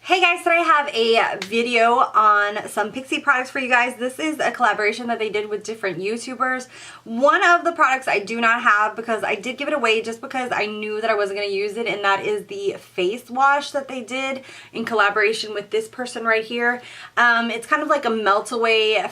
Hey guys, today I have a video on some Pixi products for you guys. This is a collaboration that they did with different YouTubers. One of the products I do not have because I did give it away just because I knew that I wasn't going to use it, and that is the face wash that they did in collaboration with this person right here. It's kind of like a melt away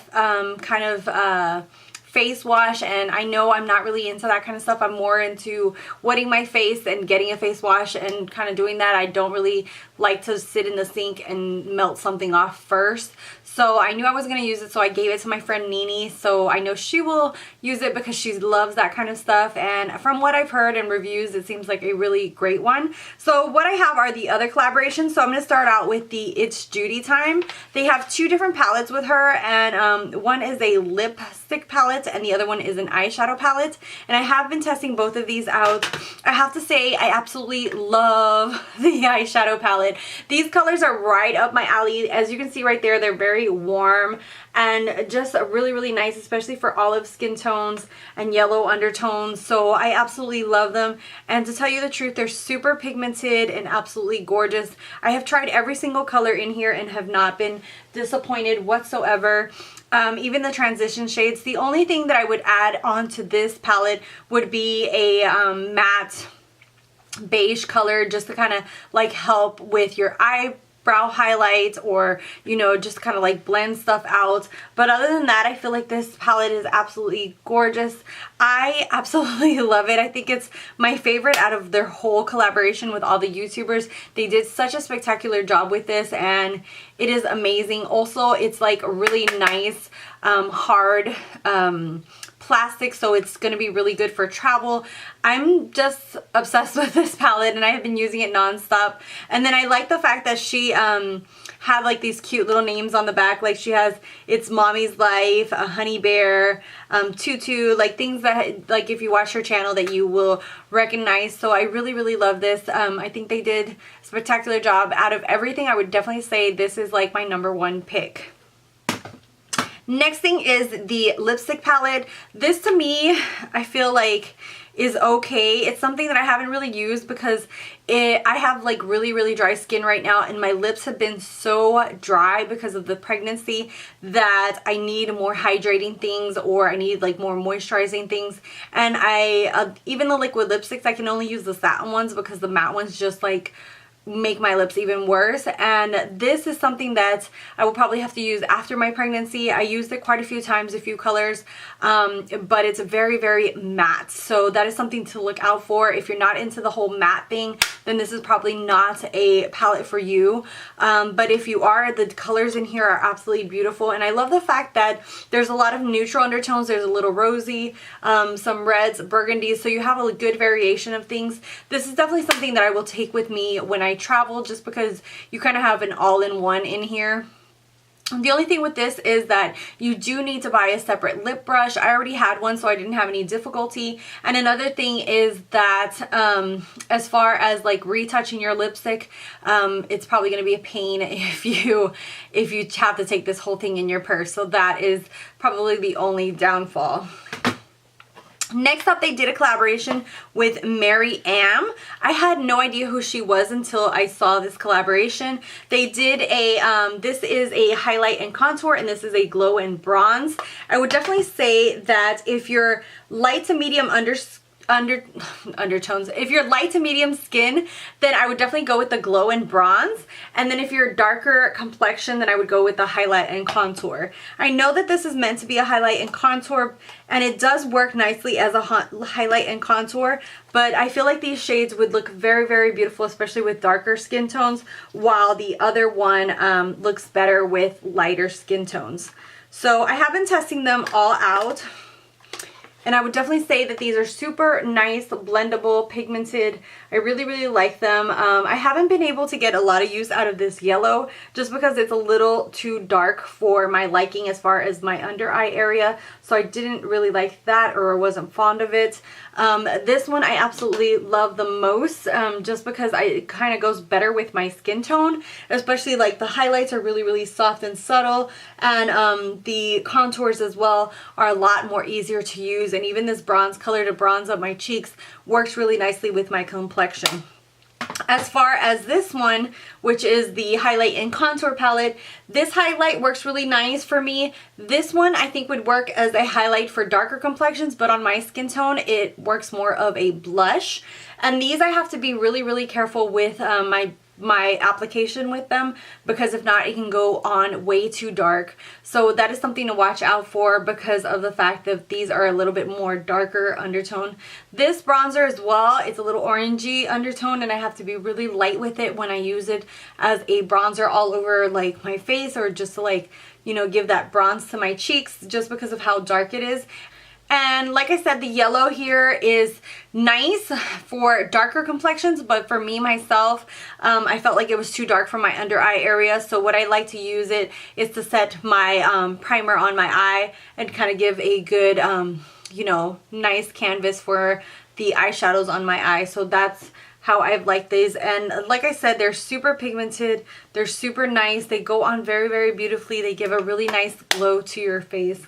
face wash, and I know I'm not really into that kind of stuff. I'm more into wetting my face and getting a face wash and kind of doing that. I don't really like to sit in the sink and melt something off first. So I knew I wasn't going to use it, so I gave it to my friend Nini. So I know she will use it because she loves that kind of stuff, and from what I've heard in reviews, it seems like a really great one. So what I have are the other collaborations. So I'm going to start out with the itchdutytime. They have two different palettes with her, and one is a lipstick palette and the other one is an eyeshadow palette, and I have been testing both of these out. I have to say I absolutely love the eyeshadow palette. These colors are right up my alley. As you can see right there, they're very warm and just really nice, especially for olive skin tones and yellow undertones. So I absolutely love them, and to tell you the truth, they're super pigmented and absolutely gorgeous. I have tried every single color in here and have not been disappointed whatsoever. Even the transition shades. The only thing that I would add onto this palette would be a matte beige color, just to kind of like help with your eyebrow highlights, or you know, just kind of like blend stuff out. But other than that, I feel like this palette is absolutely gorgeous. I absolutely love it. I think it's my favorite out of their whole collaboration with all the YouTubers. They did such a spectacular job with this, and it is amazing. Also, it's like really nice hard plastic, so it's going to be really good for travel. I'm just obsessed with this palette, and I have been using it nonstop. And then I like the fact that she had like these cute little names on the back. Like she has It's Mommy's Life, a honey bear, tutu, like things that like if you watch her channel that you will recognize. So I really love this. I think they did a spectacular job. Out of everything, I would definitely say this is like my #1 pick. Next thing is the lipstick palette. This to me, I feel like is okay. It's something that I haven't really used because I have like really dry skin right now, and my lips have been so dry because of the pregnancy that I need more hydrating things, or I need like more moisturizing things. And I even the liquid lipsticks, I can only use the satin ones because the matte ones just like make my lips even worse. And this is something that I will probably have to use after my pregnancy. I used it quite a few times, a few colors, but it's very matte, so that is something to look out for. If you're not into the whole matte thing, then this is probably not a palette for you, but if you are, the colors in here are absolutely beautiful. And I love the fact that there's a lot of neutral undertones. There's a little rosy, some reds, burgundies, so you have a good variation of things. This is definitely something that I will take with me when I travel, just because you kind of have an all-in-one in here. The only thing with this is that you do need to buy a separate lip brush. I already had one, so I didn't have any difficulty. And another thing is that as far as like retouching your lipstick, it's probably going to be a pain if you have to take this whole thing in your purse. So that is probably the only downfall. Next up, they did a collaboration with Mary Am. I had no idea who she was until I saw this collaboration. They did a, this is a highlight and contour, and this is a glow and bronze. I would definitely say that if you're light to medium undertones, if you're light to medium skin, then I would definitely go with the glow and bronze. And then if you're darker complexion, then I would go with the highlight and contour. I know that this is meant to be a highlight and contour, and it does work nicely as a highlight and contour, but I feel like these shades would look very beautiful, especially with darker skin tones, while the other one looks better with lighter skin tones. So I have been testing them all out, and I would definitely say that these are super nice, blendable, pigmented. I really like them. I haven't been able to get a lot of use out of this yellow just because it's a little too dark for my liking as far as my under eye area. So I didn't really like that, or wasn't fond of it. This one I absolutely love the most, just because it kind of goes better with my skin tone, especially like the highlights are really soft and subtle, and the contours as well are a lot more easier to use. And even this bronze color to bronze up my cheeks works really nicely with my complexion. As far as this one, which is the highlight and contour palette, this highlight works really nice for me. This one I think would work as a highlight for darker complexions, but on my skin tone it works more of a blush. And these I have to be really careful with my application with them, because if not it can go on way too dark. So that is something to watch out for because of the fact that these are a little bit more darker undertone. This bronzer as well, it's a little orangey undertone, and I have to be really light with it when I use it as a bronzer all over like my face, or just to like, you know, give that bronze to my cheeks, just because of how dark it is. And like I said, the yellow here is nice for darker complexions, but for me myself, I felt like it was too dark for my under eye area. So what I like to use it is to set my primer on my eye and kind of give a good, you know, nice canvas for the eyeshadows on my eye. So that's how I've liked these. And like I said, they're super pigmented, they're super nice, they go on very beautifully, they give a really nice glow to your face.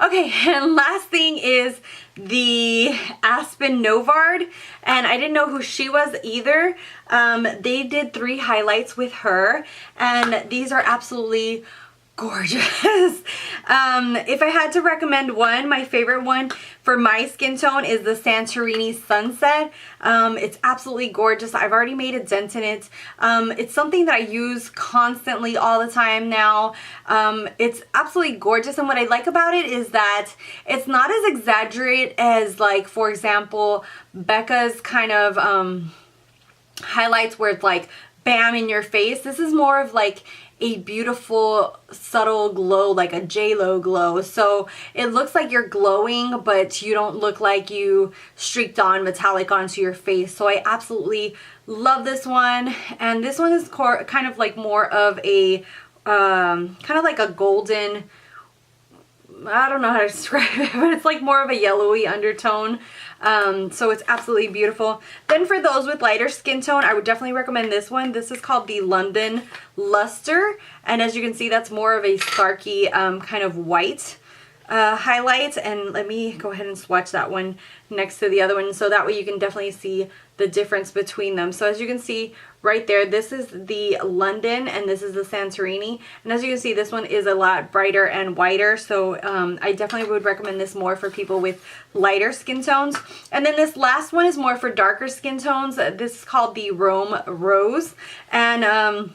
Okay, and last thing is the Aspen No Hard, and I didn't know who she was either. They did 3 highlights with her, and these are absolutely gorgeous. If I had to recommend one, my favorite one for my skin tone is the Santorini Sunset. It's absolutely gorgeous. I've already made a dent in it. It's something that I use constantly all the time now. It's absolutely gorgeous, and what I like about it is that it's not as exaggerated as, like, for example, Becca's kind of highlights where it's like bam in your face. This is more of like a beautiful subtle glow, like a J-Lo glow. So it looks like you're glowing, but you don't look like you streaked on metallic onto your face. So I absolutely love this one. And this one is kind of like more of a kind of like a golden, I don't know how to describe it, but it's like more of a yellowy undertone. So it's absolutely beautiful. Then for those with lighter skin tone, I would definitely recommend this one. This is called the London Luster, and as you can see, that's more of a starky kind of white highlight. And let me go ahead and swatch that one next to the other one, so that way you can definitely see the difference between them. So as you can see right there, this is the London and this is the Santorini, and as you can see, this one is a lot brighter and whiter. So I definitely would recommend this more for people with lighter skin tones. And then this last one is more for darker skin tones. This is called the Rome Rose, and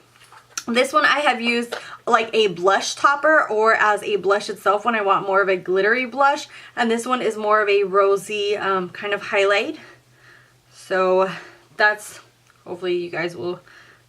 this one I have used like a blush topper or as a blush itself when I want more of a glittery blush, and this one is more of a rosy kind of highlight. So that's, hopefully you guys will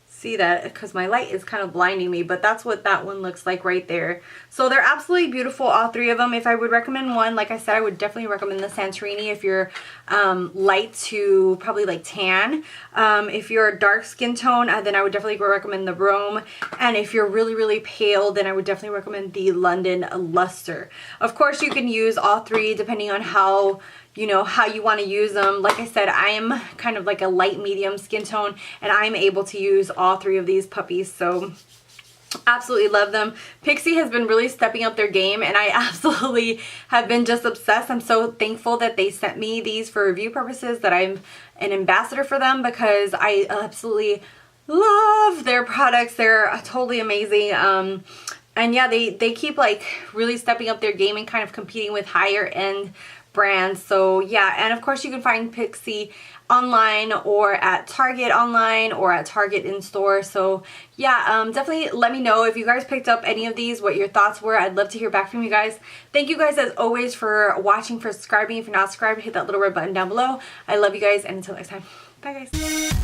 see that because my light is kind of blinding me, but that's what that one looks like right there. So they're absolutely beautiful, all 3 of them. If I would recommend one, like I said, I would definitely recommend the Santorini if you're light to probably like tan. If you're a dark skin tone, then I would definitely recommend the Rome. And if you're really pale, then I would definitely recommend the London Luster. Of course, you can use all 3 depending on how, you know, how you want to use them. Like I said, I am kind of like a light medium skin tone, and I'm able to use all 3 of these puppies. So absolutely love them. Pixi has been really stepping up their game, and I absolutely have been just obsessed. I'm so thankful that they sent me these for review purposes, that I'm an ambassador for them, because I absolutely love their products. They're totally amazing. And yeah, they keep like really stepping up their game and kind of competing with higher end brands. So yeah, and of course you can find Pixi online or at Target online or at Target in store. So yeah, definitely let me know if you guys picked up any of these, what your thoughts were. I'd love to hear back from you guys. Thank you guys as always for watching, for subscribing. If you're not subscribed, hit that little red button down below. I love you guys, and until next time, bye guys.